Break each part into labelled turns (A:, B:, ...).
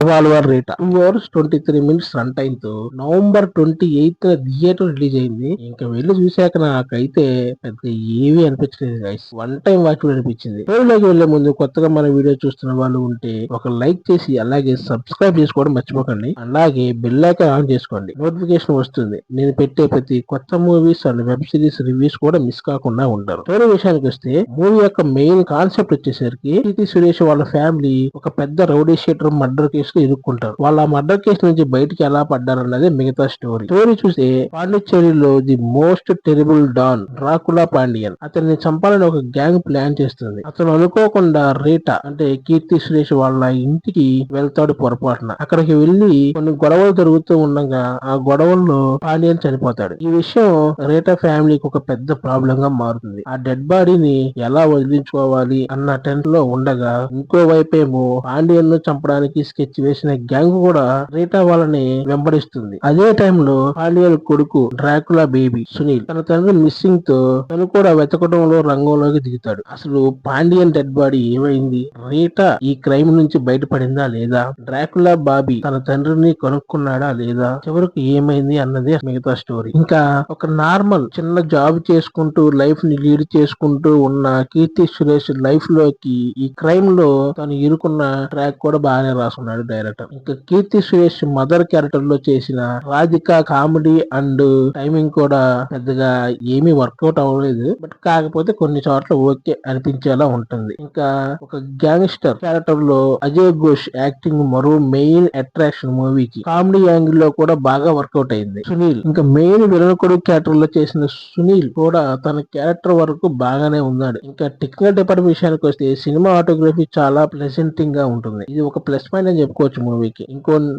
A: Revolver Rita 2 hours 23 minutes run time తో November 28th theatre release అయింది. ఇంకా వెళ్ళి చూశాక నాకైతే పెద్ద ఏమీ అనిపించలేదు గైస్. వన్ టైం వాచ్ అనిపించింది. స్టోరీలోకి వెళ్లే ముందు కొత్తగా మన వీడియో చూస్తున్న వాళ్ళు ఉంటే ఒక లైక్ చేసి అలాగే సబ్స్క్రైబ్ చేసుకోవడం మర్చిపోకండి. అలాగే బెల్ ఐకాన్ ఆన్ చేసుకోండి, నోటిఫికేషన్ వస్తుంది. నేను పెట్టే ప్రతి కొత్త movies and web series reviews కూడా మిస్ కాకుండా ఉంటారు. స్టోరీ విషయానికి వస్తే మూవీ యొక్క మెయిన్ కాన్సెప్ట్ వచ్చేసరికి కీర్తి సురేష్ వాళ్ళ ఫ్యామిలీ ఒక పెద్ద రౌడీ షీటర్ మర్డర్ కేసు లో ఇరుక్కుంటారు. వాళ్ళ మర్డర్ కేసు నుంచి బయటికి ఎలా పడ్డారన్నది మిగతా స్టోరీ. చూస్తే పాండిచ్చేరిలో the most terrible don Dracula Pandian అతన్ని చంపాలని ఒక గ్యాంగ్ ప్లాన్ చేస్తుంది. అతను అనుకోకుండా రీటా అంటే కీర్తి సురేష్ వాళ్ళ ఇంటికి వెళ్తాడు పొరపాటున. అక్కడికి వెళ్లి కొన్ని గొడవలు జరుగుతూ ఉండగా ఆ గొడవల్లో పాండియన్ చనిపోతాడు. ఈ విషయం రీటా ఫ్యామిలీకి ఒక పెద్ద ప్రాబ్లం గా మారుతుంది. ఆ డెడ్ బాడీని ఎలా వదిలించుకోవాలి అన్న టెంట్ లో ఉండగా ఇంకో వైపేమో పాండియన్ ను చంపడానికి స్కెచ్ వేసిన గ్యాంగ్ కూడా రీటా వాళ్ళని వెంబడిస్తుంది. అదే టైంలో పాండియన్ కొడుకు డ్రాకులా బేబీ సునీల్ తన తండ్రి మిస్సింగ్ తో తను కూడా వెతకడంలో రంగంలోకి దిగుతాడు. అసలు పాండియన్ డెడ్ బాడీ ఏమైంది, రీటా ఈ క్రైమ్ నుంచి బయటపడిందా లేదా, డ్రాకులా బాబీ తన తండ్రిని కనుక్కున్నాడా లేదా, చివరికి ఏమైంది అన్నది మిగతా స్టోరీ. ఇంకా ఒక నార్మల్ చిన్న జాబ్ చేసుకుంటూ లైఫ్ ని లీడ్ చేసుకుంటూ ఉన్న కీర్తి సురేష్ లైఫ్ లోకి ఈ క్రైమ్ లో తను ఇరుకున్న ట్రాక్ కూడా బాగానే రాసుకున్నాడు డైరెక్టర్. ఇంకా కీర్తి సురేష్ మదర్ క్యారెక్టర్ లో చేసిన రాధిక కామెడీ అండ్ టైమింగ్ కూడా పెద్దగా ఏమీ వర్కౌట్ అవ్వలేదు. బట్ కాకపోతే కొన్ని చోట్ల ఓకే అనిపించేలా ఉంటుంది. ఇంకా ఒక గ్యాంగ్స్టర్ క్యారెక్టర్ లో అజయ్ ఘోష్ యాక్టింగ్ మరో మెయిన్ అట్రాక్షన్ మూవీకి. కామెడీ యాంగిల్ లో కూడా బాగా వర్కౌట్ అయింది. సునీల్ ఇంకా మెయిన్ విలన్ కొడుకు క్యారెక్టర్ లో చేసిన సునీల్ కూడా తన క్యారెక్టర్ వరకు బాగానే ఉన్నాడు. ఇంకా టెక్నికల్ డిపార్ట్మెంట్ విషయానికి వస్తే సినిమా ఆటోగ్రఫీ చాలా ప్లెజెంటింగ్ గా ఉంటుంది. ఇది ఒక ప్లస్ పాయింట్ అని చెప్పుకోవచ్చు మూవీకి.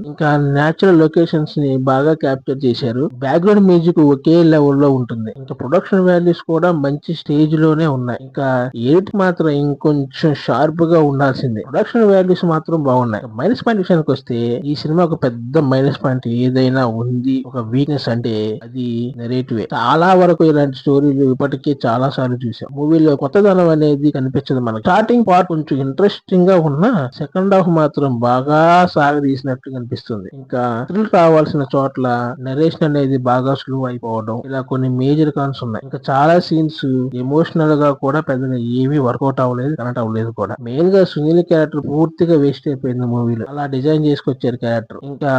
A: ఇంకా న్యాచురల్ లొకేషన్స్ ని బాగా క్యాప్చర్ చేశారు. బ్యాక్గ్రౌండ్ మ్యూజిక్ ఒకే లెవెల్ లో ఉంటుంది. ఇంకా ప్రొడక్షన్ వాల్యూస్ కూడా మంచి స్టేజ్ లోనే ఉన్నాయి. ఇంకా ఎడిట్ మాత్రం ఇంకొంచెం షార్ప్ గా ఉండాల్సిందే. ప్రొడక్షన్ వాల్యూస్ మాత్రం బాగున్నాయి. మైనస్ పాయింట్ విషయానికి వస్తే ఈ సినిమా ఒక పెద్ద మైనస్ పాయింట్ ఏదైనా ఉంది, ఒక వీక్నెస్ అంటే అది నెరేటివే. చాలా వరకు ఇలాంటి స్టోరీలు ఇప్పటికే చాలా సార్లు చూసాం. మూవీలో కొత్తదనం అనేది కనిపించదు మనకి. స్టార్టింగ్ పార్ట్ కొంచెం ఇంట్రెస్టింగ్ గా ఉన్నా సెకండ్ హాఫ్ మాత్రం బాగా సాగదీసినట్టు కనిపిస్తుంది. ఇంకా థ్రిల్ కావాల్సిన చోట్ల నరేషన్ అనేది బాగా స్లో అయిపోవడం, ఇలా కొన్ని మేజర్ కాన్స్ ఉన్నాయి. ఇంకా చాలా సీన్స్ ఎమోషనల్ గా కూడా పెద్దగా ఏమీ వర్కౌట్ అవ్వలేదు, కనెక్ట్ అవ్వలేదు కూడా. మెయిన్ గా సునీల్ క్యారెక్టర్ పూర్తిగా వేస్ట్ అయిపోయింది మూవీలో. అలా డిజైన్ చేసుకొచ్చారు క్యారెక్టర్. ఇంకా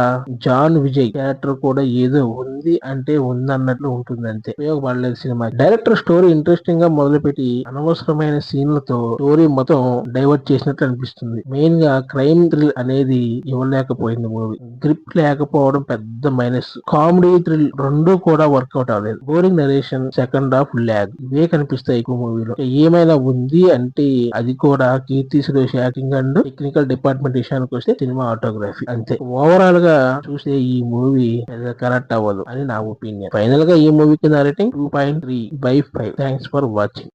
A: జాన్ విజయ్ క్యారెక్టర్ కూడా ఏదో ఉంది అంటే ఉందన్నట్లు ఉంటుంది అంతే, ఉపయోగపడలేదు సినిమా. డైరెక్టర్ స్టోరీ ఇంట్రెస్టింగ్ గా మొదలుపెట్టి అనవసరమైన సీన్లతో స్టోరీ మొత్తం డైవర్ట్ చేసినట్లు అనిపిస్తుంది. మెయిన్ గా క్రైమ్ థ్రిల్ అనేది ఇవ్వలేకపోయింది మూవీ. గ్రిప్ లేకపోవడం పెద్ద మైనస్. కామెడీ థ్రిల్ రెండు కూడా వర్కౌట్ అవ్వలేదు. Boring narration, second half lag ఇవే కనిపిస్తాయి ఎక్కువ మూవీలో. ఏమైనా ఉంది అంటే అది కూడా Keerthy Suresh acting and technical department విషయానికి వస్తే సినిమా ఆటోగ్రఫీ అంతే. ఓవరాల్ గా చూస్తే ఈ మూవీ కరెక్ట్ అవ్వదు అని నా ఒపీనియన్. ఫైనల్ గా ఈ మూవీకి నా రేటింగ్ 2.3/5. Thanks for watching.